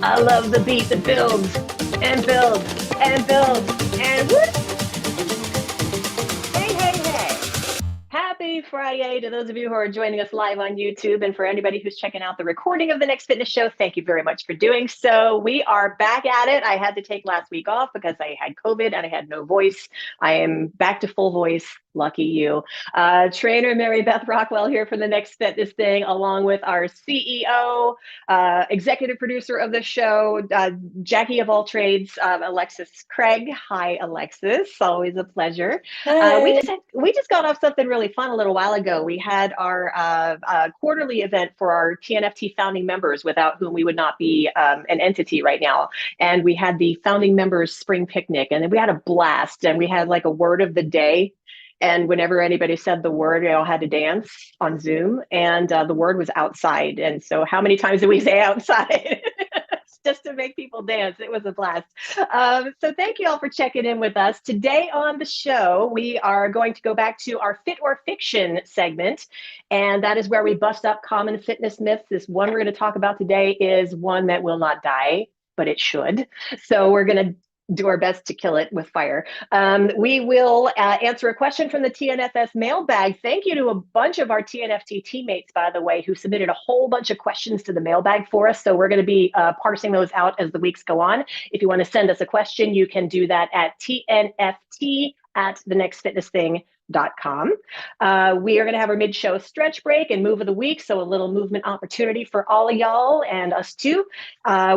I love the beat that builds and builds and builds and whoop. Hey, hey, hey. Happy Friday to those of you who are joining us live on YouTube. And for anybody who's checking out the recording of the Next Fitness Show, thank you very much for doing so. We are back at it. I had to take last week off because I had COVID and I had no voice. I am back to full voice. Lucky you. Trainer Mary Beth Rockwell here for the Next Fitness Thing, along with our CEO, executive producer of the show, Jackie of all trades, Alexis Craig. Hi, Alexis. Always a pleasure. Hey. We just got off something really fun a little while ago. We had our quarterly event for our TNFT founding members, without whom we would not be an entity right now. And we had the founding members spring picnic, and we had a blast. And we had like a word of the day. And whenever anybody said the word, we all had to dance on Zoom. And the word was outside. And so, how many times did we say outside? Just to make people dance. It was a blast. So thank you all for checking in with us. Today on the show, we are going to go back to our Fit or Fiction segment. And that is where we bust up common fitness myths. This one we're going to talk about today is one that will not die, but it should. So we're going to do our best to kill it with fire. We will answer a question from the TNFS Mailbag. Thank you to a bunch of our TNFT teammates, by the way, who submitted a whole bunch of questions to the mailbag for us. So we're going to be parsing those out as the weeks go on. If you want to send us a question, you can do that at tnft@thenextfitnessthing.com. We are going to have our mid-show stretch break and move of the week, so a little movement opportunity for all of y'all and us too.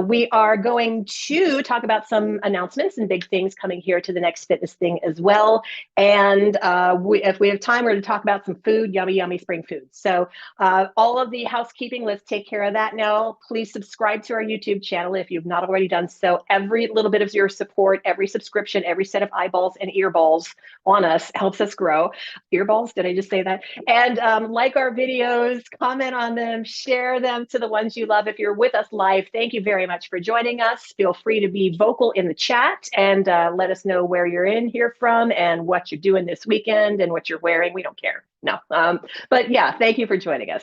We are going to talk about some announcements and big things coming here to the Next Fitness Thing as well. And if we have time, we're going to talk about some food, yummy, yummy spring food. So all of the housekeeping, let's take care of that now. Please subscribe to our YouTube channel if you've not already done so. Every little bit of your support, every subscription, every set of eyeballs and earballs on us helps us grow. Earballs, did I just say that? And like our videos, comment on them, share them to the ones you love. If you're with us live, thank you very much for joining us. Feel free to be vocal in the chat and let us know where you're in here from and what you're doing this weekend and what you're wearing. We don't care. No. But yeah, thank you for joining us.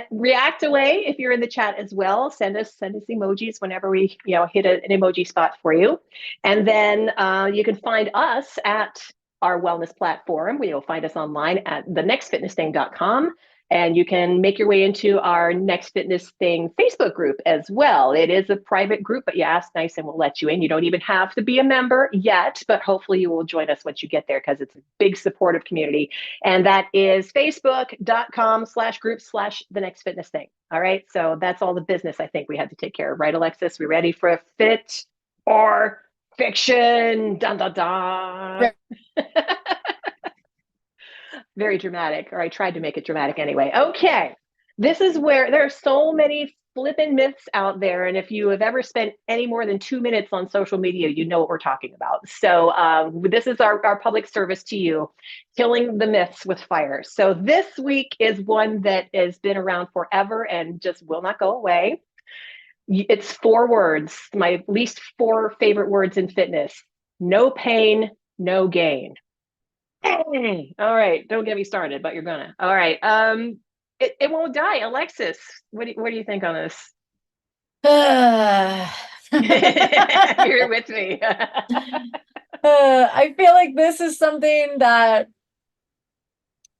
React away if you're in the chat as well. Send us emojis whenever we hit an emoji spot for you. And then you can find us at our wellness platform. You'll find us online at thenextfitnessthing.com. And you can make your way into our Next Fitness Thing Facebook group as well. It is a private group, but you ask nice and we'll let you in. You don't even have to be a member yet, but hopefully you will join us once you get there because it's a big supportive community. And that is facebook.com/group/the Next Fitness Thing. All right. So that's all the business I think we had to take care of. Right, Alexis? We ready for a fit or fiction? Dun, dun, dun. Very dramatic, or I tried to make it dramatic anyway. Okay, this is where there are so many flippin' myths out there, and if you have ever spent any more than 2 minutes on social media, you know what we're talking about. So this is our public service to you, killing the myths with fire. So this week is one that has been around forever and just will not go away. It's 4 words, my least 4 favorite words in fitness. No pain, no gain. Hey, all right, don't get me started, but you're gonna. All right, it won't die. Alexis, what do you think on this? You're with me. I feel like this is something that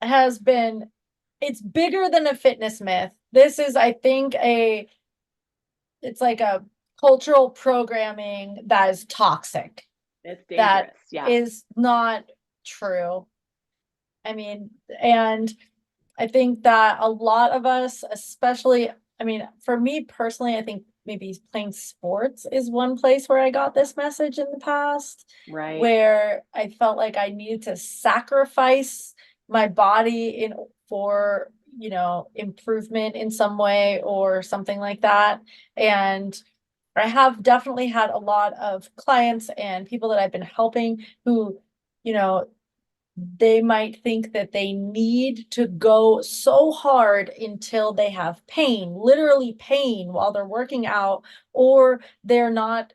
it's bigger than a fitness myth. This is, I think, it's like a cultural programming that is toxic. It's dangerous. Yeah. Is not true. I mean, and I think that a lot of us, especially, I mean, for me personally, I think maybe playing sports is one place where I got this message in the past, right? Where I felt like I needed to sacrifice my body for improvement in some way or something like that. And I have definitely had a lot of clients and people that I've been helping who, they might think that they need to go so hard until they have pain, literally pain while they're working out, or they're not,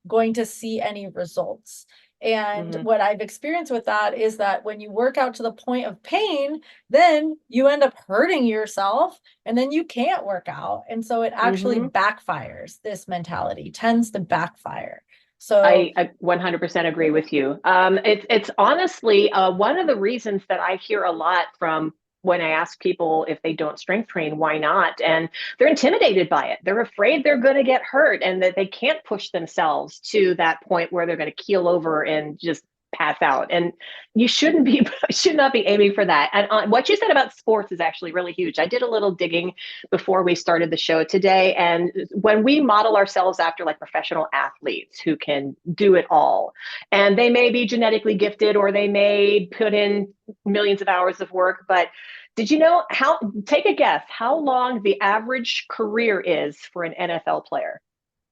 going to see any results. And Mhm. what I've experienced with that is that when you work out to the point of pain, then you end up hurting yourself and then you can't work out. And so it actually Mhm. backfires. This mentality tends to backfire. So I 100% agree with you. It's honestly one of the reasons that I hear a lot from when I ask people if they don't strength train, why not? And they're intimidated by it. They're afraid they're going to get hurt and that they can't push themselves to that point where they're going to keel over and just pass out. And you shouldn't be, should not be aiming for that. And what you said about sports is actually really huge. I did a little digging before we started the show today. And when we model ourselves after like professional athletes who can do it all, and they may be genetically gifted or they may put in millions of hours of work, but did you know how, take a guess, how long the average career is for an NFL player?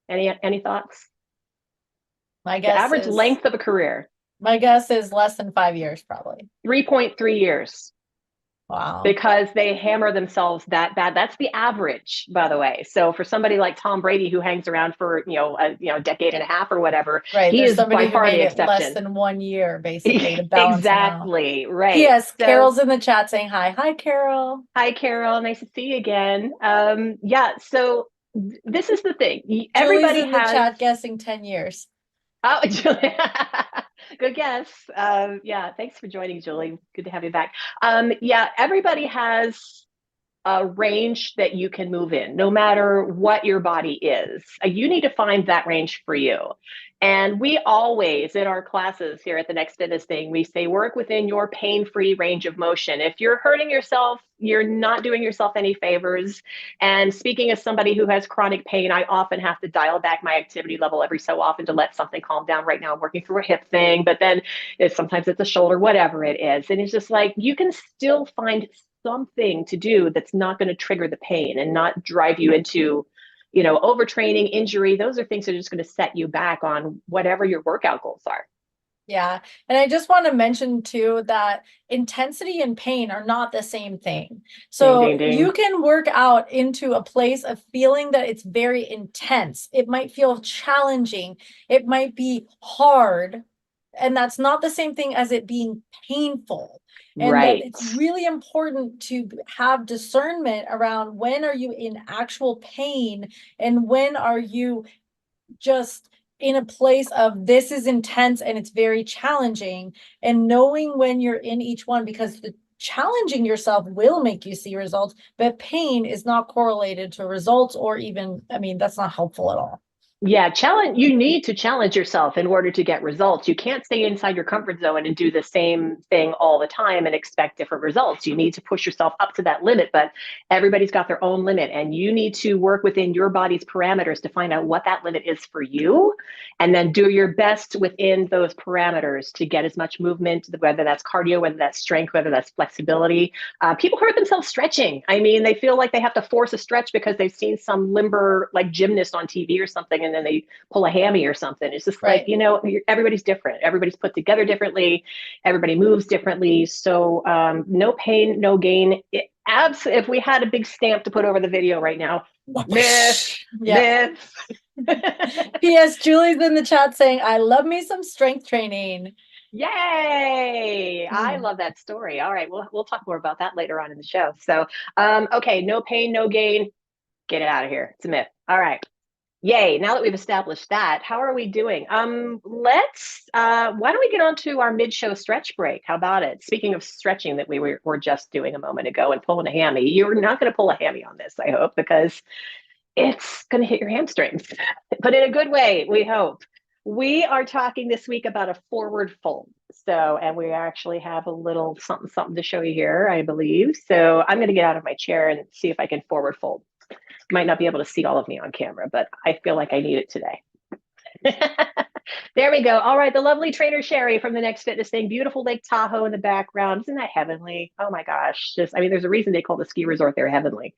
Any thoughts? my The guess average is length of a career, my guess is less than 5 years, probably. 3.3 years. Wow. Because they hammer themselves that bad. That's the average, by the way. So for somebody like Tom Brady who hangs around for a decade and a half or whatever, Right. he There's is by somebody who far the made it less exception. than 1 year, basically, to balance them out. Exactly right. P.S. So Carol's in the chat saying hi. Hi, Carol. hi, Carol. Nice to see you again. Yeah. So this is the thing. Julie's Everybody in the has. chat guessing 10 years. Oh, Julie. Good guess. Yeah, thanks for joining, Julie. Good to have you back. Yeah, everybody has a range that you can move in, no matter what your body is. You need to find that range for you. And we always, in our classes here at the Next Fitness Thing, we say work within your pain-free range of motion. If you're hurting yourself, you're not doing yourself any favors. And speaking as somebody who has chronic pain, I often have to dial back my activity level every so often to let something calm down. Right now, I'm working through a hip thing, but then sometimes it's a shoulder, whatever it is. And it's just like you can still find something to do that's not going to trigger the pain and not drive you into overtraining, injury. Those are things that are just going to set you back on whatever your workout goals are. Yeah. And I just want to mention too that intensity and pain are not the same thing. Ding, So ding, ding. you can work out into a place of feeling that it's very intense. It might feel challenging. It might be hard. And that's not the same thing as it being painful. And that Right. it's really important to have discernment around when are you in actual pain and when are you just in a place of this is intense and it's very challenging, and knowing when you're in each one, because the challenging yourself will make you see results, but pain is not correlated to results, or even, I mean, that's not helpful at all. Yeah, challenge. You need to challenge yourself in order to get results. You can't stay inside your comfort zone and do the same thing all the time and expect different results. You need to push yourself up to that limit, but everybody's got their own limit, and you need to work within your body's parameters to find out what that limit is for you, and then do your best within those parameters to get as much movement, whether that's cardio, whether that's strength, whether that's flexibility. People hurt themselves stretching. I mean, they feel like they have to force a stretch because they've seen some limber like gymnast on TV or something, and then they pull a hammy or something. It's just like, Right. everybody's different. Everybody's put together differently. Everybody moves differently. So no pain, no gain. If we had a big stamp to put over the video right now, myth, Yeah. myth. P.S. Julie's in the chat saying, I love me some strength training. Yay! I love that story. All right, we'll talk more about that later on in the show. So, okay, no pain, no gain. Get it out of here. It's a myth. All right. Yay. Now that we've established that, how are we doing? Let's why don't we get on to our mid-show stretch break? How about it? Speaking of stretching that we were just doing a moment ago and pulling a hammy, you're not going to pull a hammy on this, I hope, because it's going to hit your hamstrings, but in a good way, we hope. We are talking this week about a forward fold. So, and we actually have a little something to show you here, I believe. So I'm going to get out of my chair and see if I can forward fold. Might not be able to see all of me on camera, but I feel like I need it today. There we go. All right. The lovely trainer Sherry from the Next Fitness Thing. Beautiful Lake Tahoe in the background. Isn't that heavenly? Oh my gosh. I mean, there's a reason they call the ski resort there heavenly.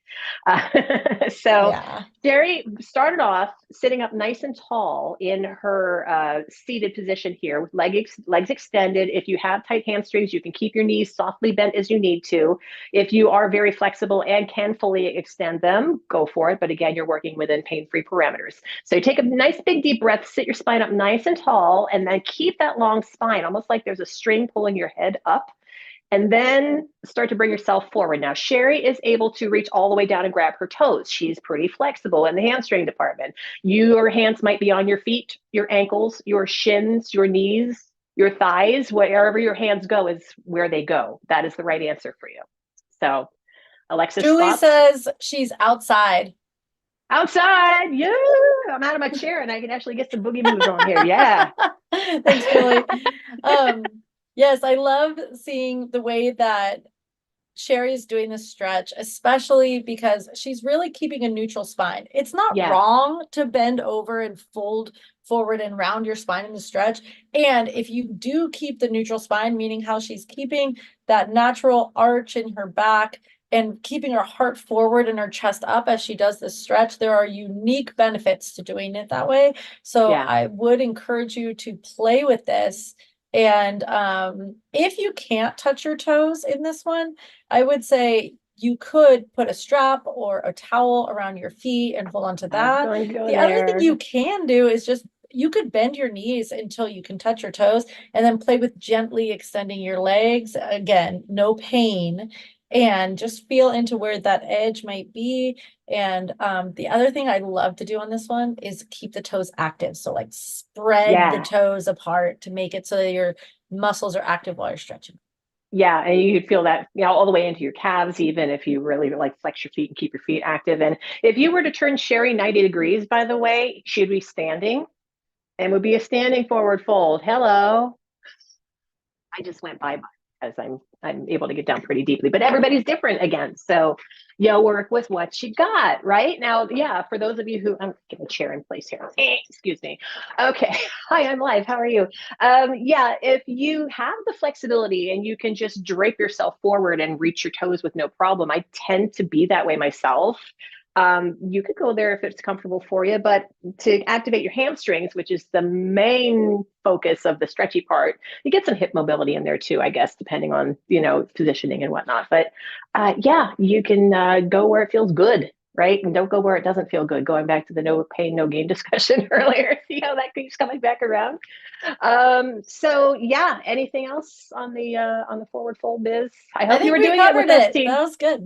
So Yeah. Sherry started off sitting up nice and tall in her seated position here with legs extended. If you have tight hamstrings, you can keep your knees softly bent as you need to. If you are very flexible and can fully extend them, go for it. But again, you're working within pain-free parameters. So you take a nice big deep breath, sit your spine up nice nice and tall, and then keep that long spine, almost like there's a string pulling your head up, and then start to bring yourself forward. Now, Sherry is able to reach all the way down and grab her toes. She's pretty flexible in the hamstring department. Your hands might be on your feet, your ankles, your shins, your knees, your thighs. Wherever your hands go is where they go. That is the right answer for you. So, Alexis, Julie thoughts? says she's outside. Outside. Yeah. I'm out of my chair and I can actually get some boogie moves on here. Yeah. Thanks, Julie. Yes, I love seeing the way that Sherry is doing this stretch, especially because she's really keeping a neutral spine. It's not wrong to bend over and fold forward and round your spine in the stretch. And if you do keep the neutral spine, meaning how she's keeping that natural arch in her back and keeping her heart forward and her chest up as she does this stretch, there are unique benefits to doing it that way. So I would encourage you to play with this. And if you can't touch your toes in this one, I would say you could put a strap or a towel around your feet and hold on to that. The other thing you can do is just, you could bend your knees until you can touch your toes and then play with gently extending your legs. Again, no pain, and just feel into where that edge might be. And the other thing I love to do on this one is keep the toes active. So like spread the toes apart to make it so that your muscles are active while you're stretching. Yeah, and you feel that, all the way into your calves, even if you really like flex your feet and keep your feet active. And if you were to turn Sherry 90 degrees, by the way, she'd be standing and would be a standing forward fold. Hello. I just went by because I'm able to get down pretty deeply, but everybody's different again. So work with what you got right now. Yeah. For those of you who, I'm getting a chair in place here. Excuse me. Okay. Hi, I'm live. How are you? If you have the flexibility and you can just drape yourself forward and reach your toes with no problem, I tend to be that way myself. You could go there if it's comfortable for you, but to activate your hamstrings, which is the main focus of the stretchy part, you get some hip mobility in there too, I guess, depending on, positioning and whatnot. But you can go where it feels good, right? And don't go where it doesn't feel good. Going back to the no pain, no gain discussion earlier, see how that keeps coming back around. Anything else on the forward fold biz? I hope you were doing it with us, team. That was good.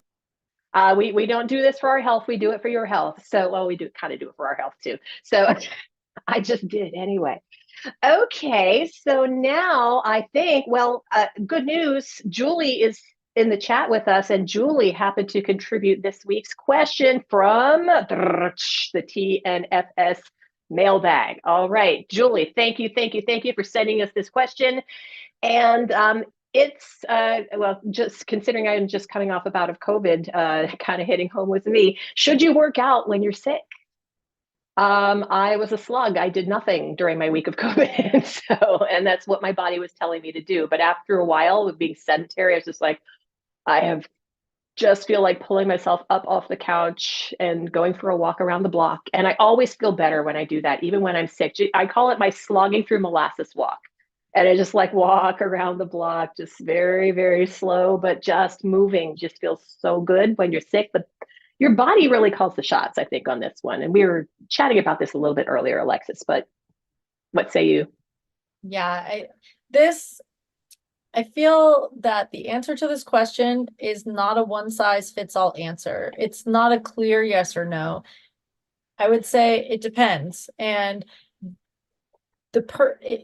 We don't do this for our health. We do it for your health. So, well, we do kind of do it for our health too. So I just did anyway. Okay. So now I think, good news. Julie is in the chat with us, and Julie happened to contribute this week's question from the TNFS Mailbag. All right, Julie, thank you for sending us this question. And it's, just considering I'm just coming off a bout of COVID, kind of hitting home with me. Should you work out when you're sick? I was a slug. I did nothing during my week of COVID. And that's what my body was telling me to do. But after a while of being sedentary, I was just like, just feel like pulling myself up off the couch and going for a walk around the block. And I always feel better when I do that, even when I'm sick. I call it my slogging through molasses walk. And I just like walk around the block, just very, very slow, but just moving just feels so good when you're sick. But your body really calls the shots, I think, on this one. And we were chatting about this a little bit earlier, Alexis, but what say you? Yeah, I feel that the answer to this question is not a one size fits all answer. It's not a clear yes or no. I would say it depends. And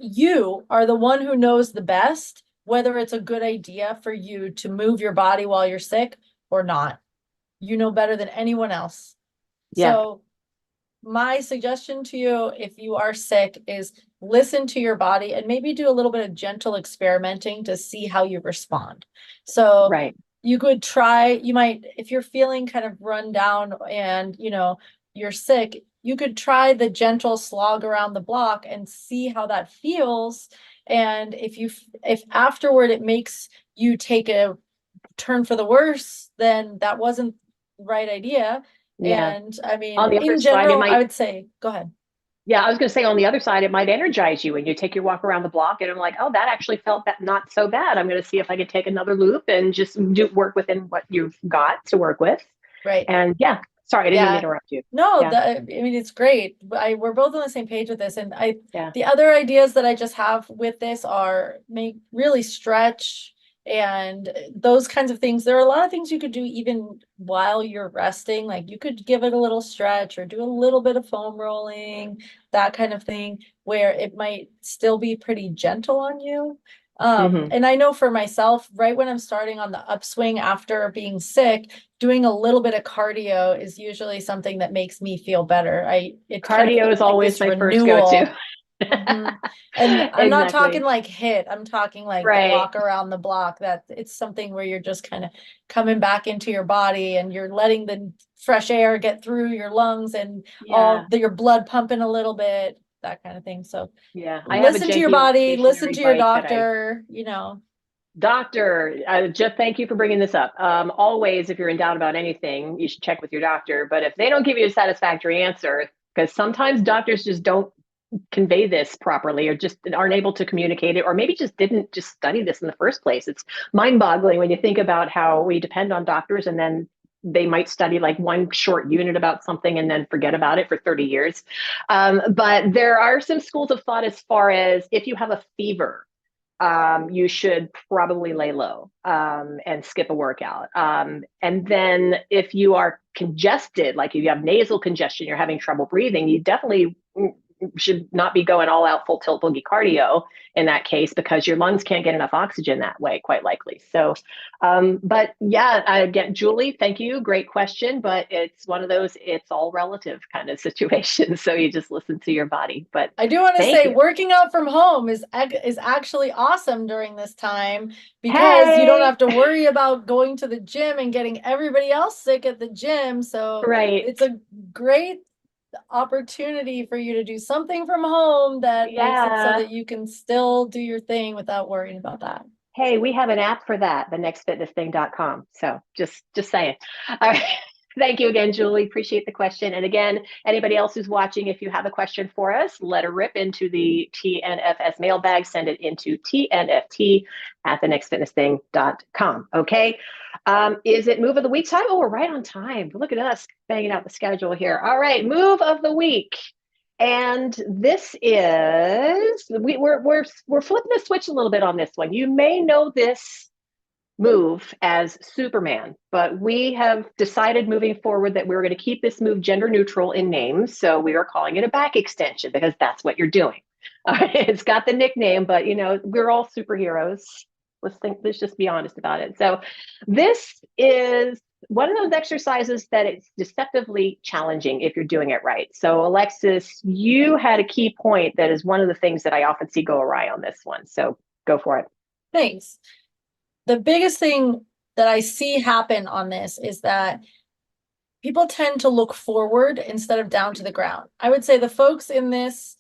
you are the one who knows the best whether it's a good idea for you to move your body while you're sick or not. You know better than anyone else. Yeah. So my suggestion to you, if you are sick, is listen to your body and maybe do a little bit of gentle experimenting to see how you respond. So you could try, if you're feeling kind of run down and, you're sick, you could try the gentle slog around the block and see how that feels. And if afterward it makes you take a turn for the worse, then that wasn't the right idea. Yeah. And I mean, in general, I would say, go ahead. Yeah, I was going to say on the other side, it might energize you when you take your walk around the block and I'm like, oh, that actually felt not so bad. I'm going to see if I can take another loop and just work within what you've got to work with. Right. And Sorry, I didn't mean to Yeah. interrupt you. No, Yeah. I mean, it's great. We're both on the same page with this. And Yeah. the other ideas that I just have with this are make really stretch and those kinds of things. There are a lot of things you could do even while you're resting. Like you could give it a little stretch or do a little bit of foam rolling, that kind of thing, where it might still be pretty gentle on you. And I know for myself, right when I'm starting on the upswing after being sick, doing a little bit of cardio is usually something that makes me feel better. It kind of Cardio feels is like always this my first go-to. renewal. And I'm not talking Exactly. like HIIT. I'm talking like the Right. walk around the block. That it's something where you're just kind of coming back into your body and you're letting the fresh air get through your lungs and Yeah. your blood pumping a little bit, that kind of thing. So Yeah. I have a listen to your janky old body, listen stationary to your bike that I doctor, Doctor, Jeff, thank you for bringing this up. Always, if you're in doubt about anything, you should check with your doctor. But if they don't give you a satisfactory answer, because sometimes doctors just don't convey this properly or just aren't able to communicate it, or maybe just didn't just study this in the first place. It's mind-boggling when you think about how we depend on doctors and then they might study like one short unit about something and then forget about it for 30 years. But there are some schools of thought as far as if you have a fever, you should probably lay low and skip a workout. And then if you are congested, like if you have nasal congestion, you're having trouble breathing, you definitely should not be going all out full tilt boogie cardio in that case, because your lungs can't get enough oxygen that way, quite likely. So, but yeah, again, Julie, thank you. Great question, but it's one of those, it's all relative kind of situations. So you just listen to your body, but I do want to thank say you. working out from home is actually awesome during this time because you don't Hey, have to worry about going to the gym and getting everybody else sick at the gym. So right. it's a great opportunity for you to do something from home that makes it so Yeah. that you can still do your thing without worrying about that. Hey, we have an app for that, thenextfitnessthing.com. So just saying. All right. Thank you again, Julie. Appreciate the question. And again, anybody else who's watching, if you have a question for us, let her rip into the TNFS mailbag, send it into TNFT at thenextfitnessthing.com. Okay. Is it move of the week time? Oh, we're right on time. Look at us banging out the schedule here. All right. Move of the week. And this is we're flipping the switch a little bit on this one. You may know this move as Superman, but we have decided moving forward that we're going to keep this move gender neutral in name. So we are calling it a back extension because that's what you're doing. It's got the nickname, but we're all superheroes. Let's just be honest about it. So this is one of those exercises that it's deceptively challenging if you're doing it right. So Alexis, you had a key point that is one of the things that I often see go awry on this one. So go for it. Thanks. The biggest thing that I see happen on this is that people tend to look forward instead of down to the ground. I would say the folks in this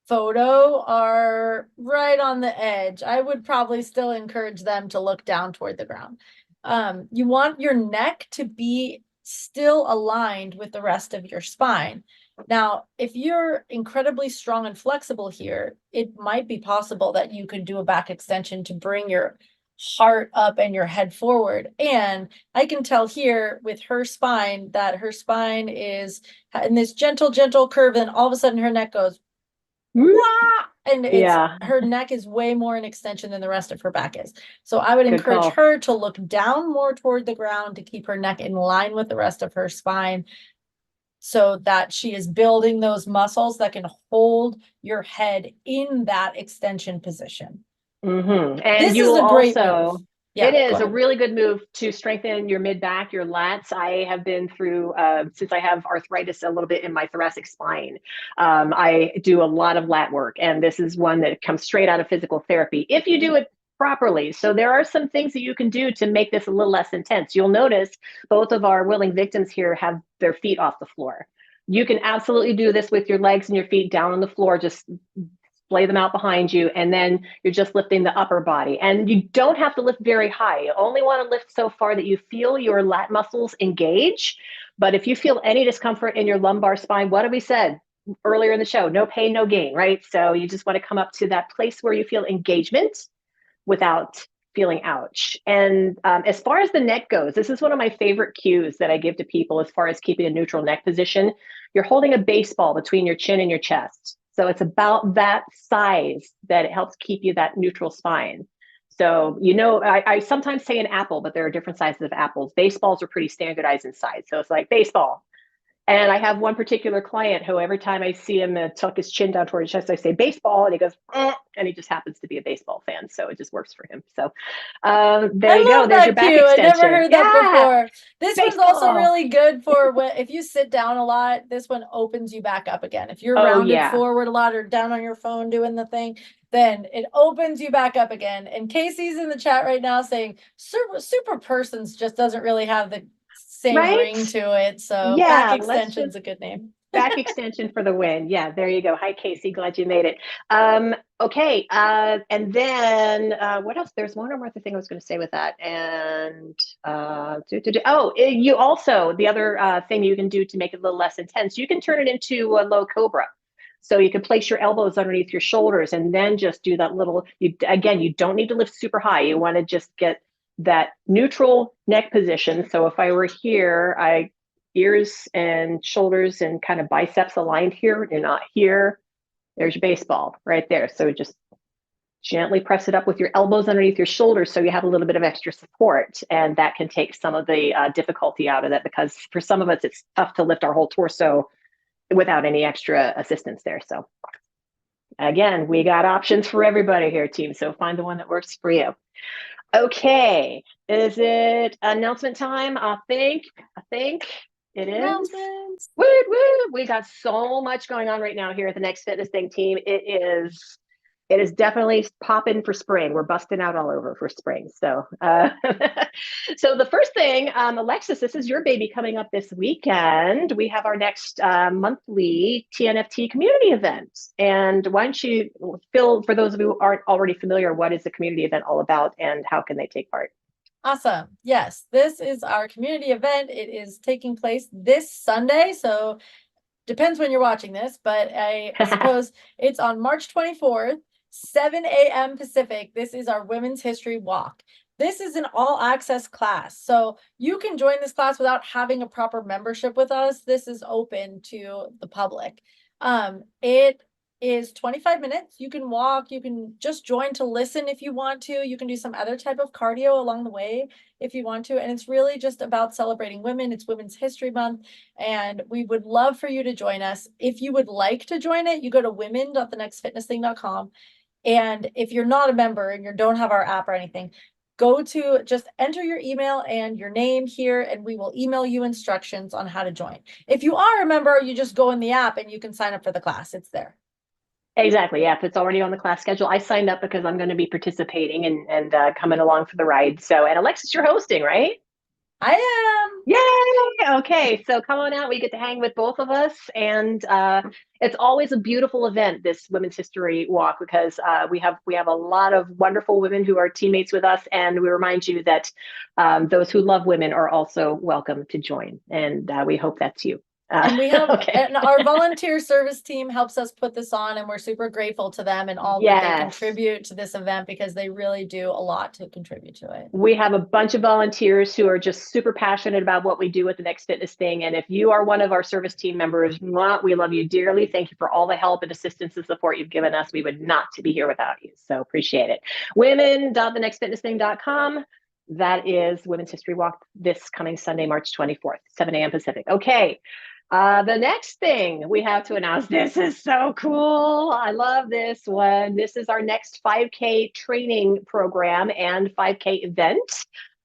photo are right on the edge. I would probably still encourage them to look down toward the ground. You want your neck to be still aligned with the rest of your spine. Now, if you're incredibly strong and flexible here, it might be possible that you could do a back extension to bring your heart up and your head forward. And I can tell here with her spine that her spine is in this gentle, gentle curve, and all of a sudden her neck goes, wah! And Yeah, her neck is way more in extension than the rest of her back is. So I would good encourage call. her to look down more toward the ground to keep her neck in line with the rest of her spine so that she is building those muscles that can hold your head in that extension position. And This you is will a great move. also, it Yeah, go is a ahead. really good move to strengthen your mid back, your lats. I have been through, since I have arthritis a little bit in my thoracic spine, I do a lot of lat work. And this is one that comes straight out of physical therapy if you do it properly. So there are some things that you can do to make this a little less intense. You'll notice both of our willing victims here have their feet off the floor. You can absolutely do this with your legs and your feet down on the floor, just lay them out behind you, and then you're just lifting the upper body. And you don't have to lift very high. You only want to lift so far that you feel your lat muscles engage. But if you feel any discomfort in your lumbar spine, what have we said earlier in the show? No pain, no gain, right? So you just want to come up to that place where you feel engagement without feeling ouch. And as far as the neck goes, this is one of my favorite cues that I give to people as far as keeping a neutral neck position. You're holding a baseball between your chin and your chest. So it's about that size that it helps keep you that neutral spine. So, I sometimes say an apple, but there are different sizes of apples. Baseballs are pretty standardized in size. So it's like baseball. And I have one particular client who every time I see him tuck his chin down toward his chest, I say baseball, and he goes, and he just happens to be a baseball fan. So it just works for him. So there you go. There's your back extension. I never heard that before. This baseball. One's also really good for if you sit down a lot, this one opens you back up again. If you're rounded forward a lot or down on your phone doing the thing, then it opens you back up again. And Casey's in the chat right now saying super persons just doesn't really have the same ring to it. So back extension's a good name. Back extension for the win. Yeah, there you go. Hi, Casey. Glad you made it. Okay. And then what else? There's one more thing I was going to say with that. And you also, the other thing you can do to make it a little less intense, you can turn it into a low cobra. So you can place your elbows underneath your shoulders and then just do that little, you don't need to lift super high. You want to just get that neutral neck position. So if I were here, ears and shoulders and kind of biceps aligned here. You're not here. There's your baseball right there. So just gently press it up with your elbows underneath your shoulders so you have a little bit of extra support. And that can take some of the difficulty out of it, because for some of us, it's tough to lift our whole torso without any extra assistance there. So again, we got options for everybody here, team. So find the one that works for you. Okay, is it announcement time? I think it is. Announcements. Woo, woo. We got so much going on right now here at the Next Fitness Thing team. It is definitely popping for spring. We're busting out all over for spring. So, so the first thing, Alexis, this is your baby coming up this weekend. We have our next monthly TNFT community event. And why don't you, Phil, for those of you who aren't already familiar, what is the community event all about and how can they take part? Awesome. Yes, this is our community event. It is taking place this Sunday. So depends when you're watching this, but I suppose it's on March 24th. 7 a.m. Pacific. This is our Women's History Walk. This is an all-access class, so you can join this class without having a proper membership with us. This is open to the public. It is 25 minutes. You can walk. You can just join to listen if you want to. You can do some other type of cardio along the way if you want to. And it's really just about celebrating women. It's Women's History Month, and we would love for you to join us. If you would like to join it, you go to women.thenextfitnessthing.com. And if you're not a member and you don't have our app or anything, go to just enter your email and your name here, and we will email you instructions on how to join. If you are a member, you just go in the app and you can sign up for the class. It's there. Exactly. Yeah, if it's already on the class schedule. I signed up because I'm going to be participating and coming along for the ride. So, and Alexis, you're hosting, right? I am. Yay! Okay, so come on out. We get to hang with both of us, and it's always a beautiful event, this Women's History Walk, because we have a lot of wonderful women who are teammates with us, and we remind you that those who love women are also welcome to join, and we hope that's you. And we have and our volunteer service team helps us put this on, and we're super grateful to them and all that they contribute to this event, because they really do a lot to contribute to it. We have a bunch of volunteers who are just super passionate about what we do with the Next Fitness Thing. And if you are one of our service team members, we love you dearly. Thank you for all the help and assistance and support you've given us. We would not be here without you. So appreciate it. Women.thenextfitnessthing.com. That is Women's History Walk this coming Sunday, March 24th, 7 a.m. Pacific. Okay. The next thing we have to announce, this is so cool. I love this one. This is our next 5K training program and 5K event.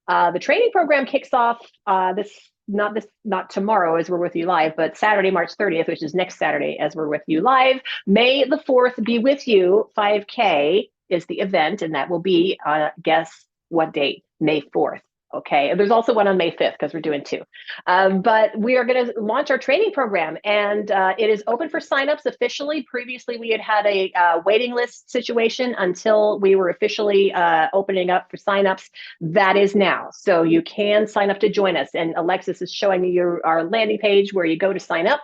The training program kicks off not tomorrow as we're with you live, but Saturday, March 30th, which is next Saturday as we're with you live. May the 4th be with you. 5K is the event, and that will be, guess what date? May 4th. Okay, and there's also one on May 5th because we're doing two. But we are going to launch our training program, and it is open for signups officially. Previously, we had a waiting list situation until we were officially opening up for signups. That is now. So you can sign up to join us. And Alexis is showing you our landing page where you go to sign up.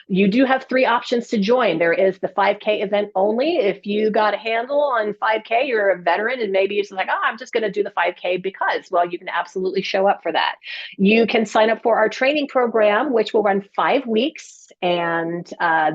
You do have 3 options to join. There is the 5K event only. If you got a handle on 5K, you're a veteran and maybe it's like, oh, I'm just going to do the 5K because, well, you can absolutely show up for that. You can sign up for our training program, which will run 5 weeks. And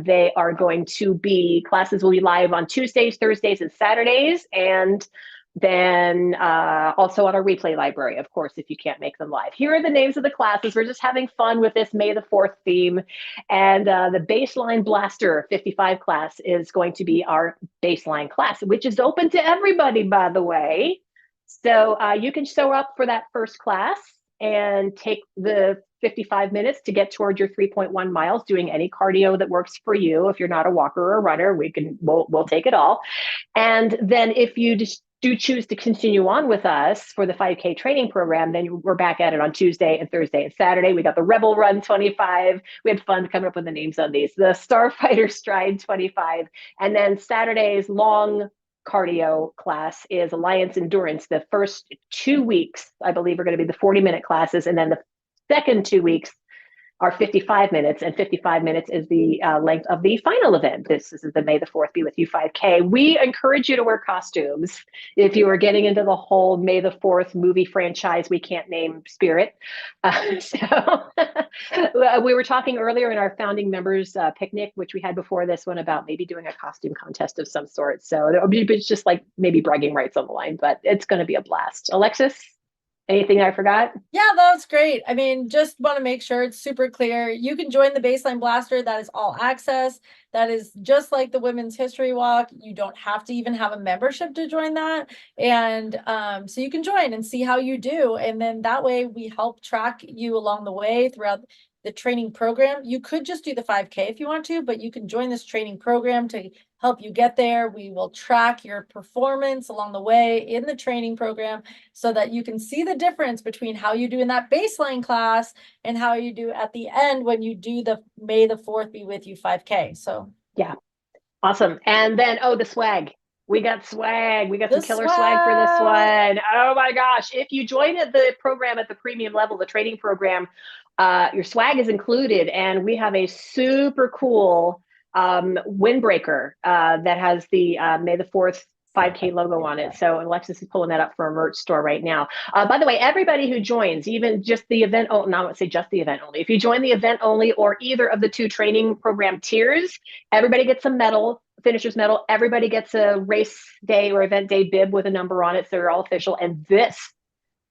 they are going to be, classes will be live on Tuesdays, Thursdays, and Saturdays. And then also on our replay library, of course, if you can't make them live. Here are the names of the classes. We're just having fun with this May the 4th theme. And the Baseline Blaster 55 class is going to be our baseline class, which is open to everybody, by the way. So you can show up for that first class and take the 55 minutes to get toward your 3.1 miles, doing any cardio that works for you. If you're not a walker or a runner, we'll take it all. And then if you just do choose to continue on with us for the 5K training program, then we're back at it on Tuesday and Thursday and Saturday. We got the Rebel Run 25. We had fun coming up with the names on these. The Starfighter Stride 25. And then Saturday's long cardio class is Alliance Endurance. The first 2 weeks, I believe, are going to be the 40-minute classes. And then the second 2 weeks are 55 minutes, and 55 minutes is the length of the final event. This is the May the 4th Be With You 5K. We encourage you to wear costumes if you are getting into the whole May the 4th movie franchise we can't name spirit. So we were talking earlier in our founding members picnic, which we had before this one, about maybe doing a costume contest of some sort. So it's just like maybe bragging rights on the line, but it's going to be a blast. Alexis? Anything I forgot? Yeah, that was great. I mean, just want to make sure it's super clear. You can join the Baseline Blaster. That is all access. That is just like the Women's History Walk. You don't have to even have a membership to join that. And so you can join and see how you do. And then that way we help track you along the way throughout the training program. You could just do the 5K if you want to, but you can join this training program to help you get there. We will track your performance along the way in the training program so that you can see the difference between how you do in that baseline class and how you do at the end when you do the May the 4th Be With You 5K. So yeah, awesome. And then, the swag. We got swag. We got some killer swag for this one. Oh my gosh. If you join the program at the premium level, the training program, your swag is included. And we have a super cool windbreaker that has the May the 4th 5K logo on it. So Alexis is pulling that up for a merch store right now. By the way, everybody who joins, even just the event, I won't say just the event only. If you join the event only or either of the 2 training program tiers, everybody gets a medal, finisher's medal. Everybody gets a race day or event day bib with a number on it. So they're all official. And this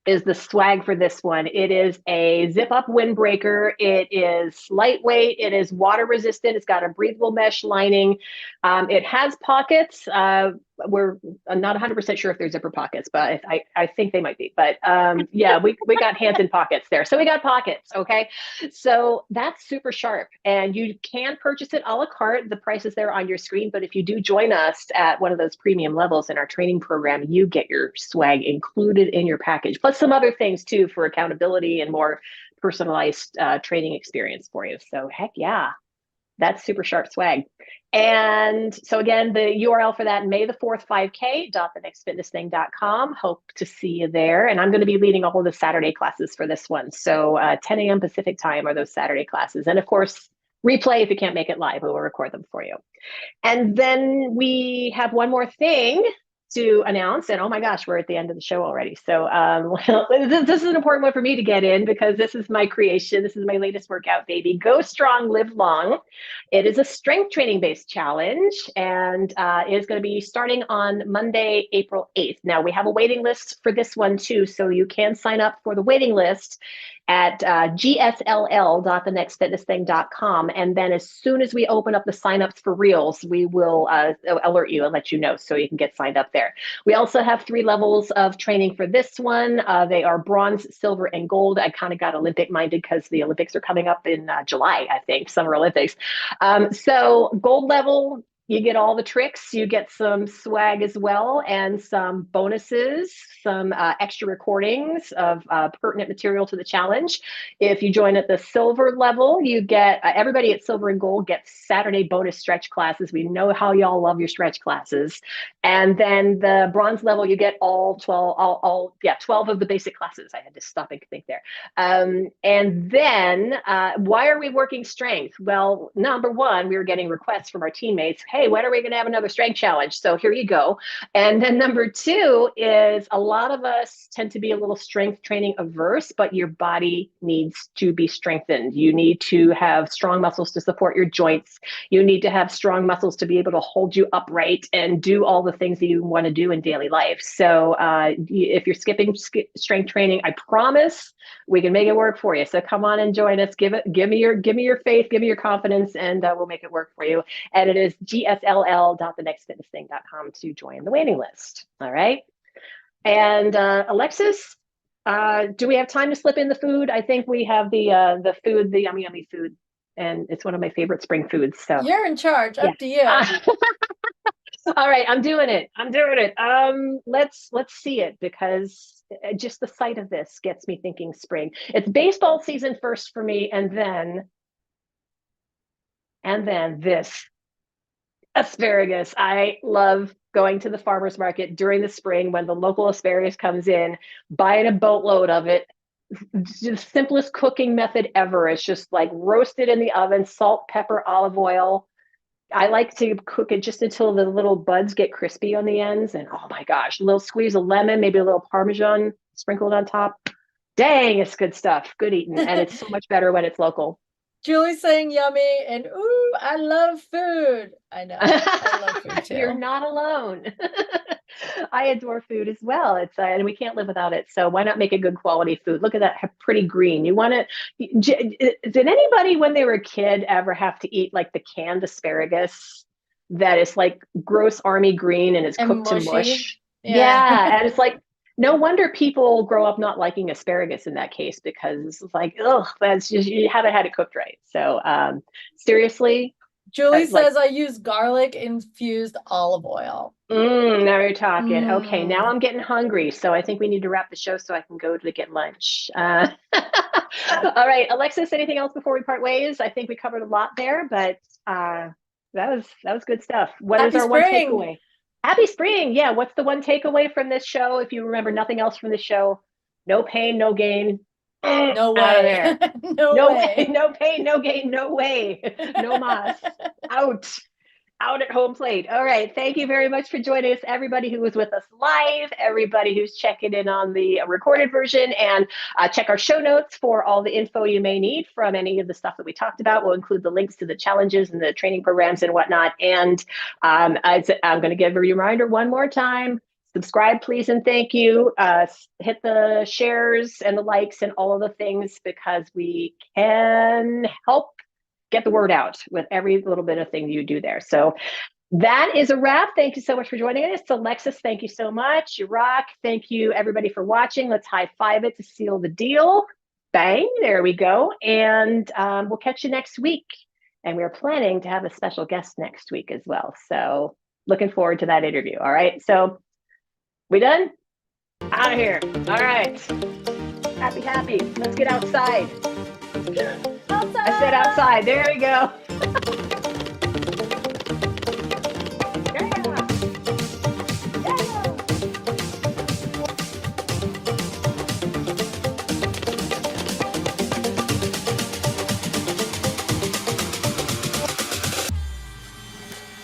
is the swag for this one. It is a zip up windbreaker. It is lightweight. It is water resistant. It's got a breathable mesh lining. It has pockets. We're not 100% sure if they're zipper pockets, but I think they might be. But yeah, we got hands in pockets there. So we got pockets, okay? So that's super sharp. And you can purchase it a la carte. The price is there on your screen. But if you do join us at one of those premium levels in our training program, you get your swag included in your package, plus some other things too for accountability and more personalized training experience for you. So heck yeah. That's super sharp swag. And so again, the URL for that, May the 4th 5K.thenextfitnessthing.com. Hope to see you there. And I'm going to be leading all of the Saturday classes for this one. So 10 a.m. Pacific time are those Saturday classes. And of course, replay if you can't make it live, we will record them for you. And then we have one more thing to announce, and oh my gosh, we're at the end of the show already. So this is an important one for me to get in because this is my creation. This is my latest workout, baby. Go Strong, Live Long. It is a strength training based challenge, and it is going to be starting on Monday, April 8th. Now we have a waiting list for this one too, so you can sign up for the waiting list at gsll.thenextfitnessthing.com. And then as soon as we open up the signups for reels, we will alert you and let you know so you can get signed up there. We also have 3 levels of training for this one. They are bronze, silver, and gold. I kind of got Olympic minded because the Olympics are coming up in July, I think, Summer Olympics. So gold level You get all the tricks, you get some swag as well, and some bonuses, some extra recordings of pertinent material to the challenge. If you join at the silver level, you get everybody at silver and gold gets Saturday bonus stretch classes. We know how y'all love your stretch classes. And then the bronze level, you get all 12 of the basic classes. I had to stop and think there. And then why are we working strength? Well, number one, we were getting requests from our teammates. Hey, when are we going to have another strength challenge? So here you go. And then number two is a lot of us tend to be a little strength training averse, but your body needs to be strengthened. You need to have strong muscles to support your joints. You need to have strong muscles to be able to hold you upright and do all the things that you want to do in daily life. So if you're skipping strength training, I promise we can make it work for you. So come on and join us. Give me your faith, give me your confidence, and we'll make it work for you. And it is gsll.thenextfitnessthing.com to join the waiting list. All right. And Alexis, do we have time to slip in the food? I think we have the food, the yummy, yummy food. And it's one of my favorite spring foods. So you're in charge. Up to you. All right, I'm doing it. Let's see it, because just the sight of this gets me thinking spring. It's baseball season first for me, and then this asparagus. I love going to the farmer's market during the spring when the local asparagus comes in, buying a boatload of it. The simplest cooking method ever. It's just like roasted in the oven, salt, pepper, olive oil. I like to cook it just until the little buds get crispy on the ends. And oh my gosh, a little squeeze of lemon, maybe a little Parmesan sprinkled on top. Dang, it's good stuff. Good eating. And it's so much better when it's local. Julie's saying yummy, and ooh, I love food. I know. I love food too. You're not alone. I adore food as well. It's and we can't live without it. So why not make a good quality food? Look at that pretty green. You want to? Did anybody when they were a kid ever have to eat like the canned asparagus that is like gross army green and it's cooked to mush? Yeah, and it's like no wonder people grow up not liking asparagus in that case, because it's like, ugh, that's just, you haven't had it cooked right. So seriously. Julie says I use garlic infused olive oil. Now you're talking. Okay, now I'm getting hungry. So I think we need to wrap the show so I can go to get lunch. All right, Alexis, anything else before we part ways? I think we covered a lot there, but that was good stuff. What is our one takeaway? Happy spring. Yeah. What's the one takeaway from this show? If you remember nothing else from the show, no pain, no gain. No way. Out of there. No way. No pain, no gain, no way. No mas. Out at home plate. All right. Thank you very much for joining us, everybody who was with us live, everybody who's checking in on the recorded version, and check our show notes for all the info you may need from any of the stuff that we talked about. We'll include the links to the challenges and the training programs and whatnot. And I'm going to give a reminder one more time. Subscribe, please, and thank you. Hit the shares and the likes and all of the things, because we can help get the word out with every little bit of thing you do there. So that is a wrap. Thank you so much for joining us. Alexis, thank you so much. You rock. Thank you, everybody, for watching. Let's high five it to seal the deal. Bang. There we go. And we'll catch you next week. And we're planning to have a special guest next week as well. So looking forward to that interview. All right. So we done? Out of here. All right. Happy. Let's get outside. I said outside. There we go.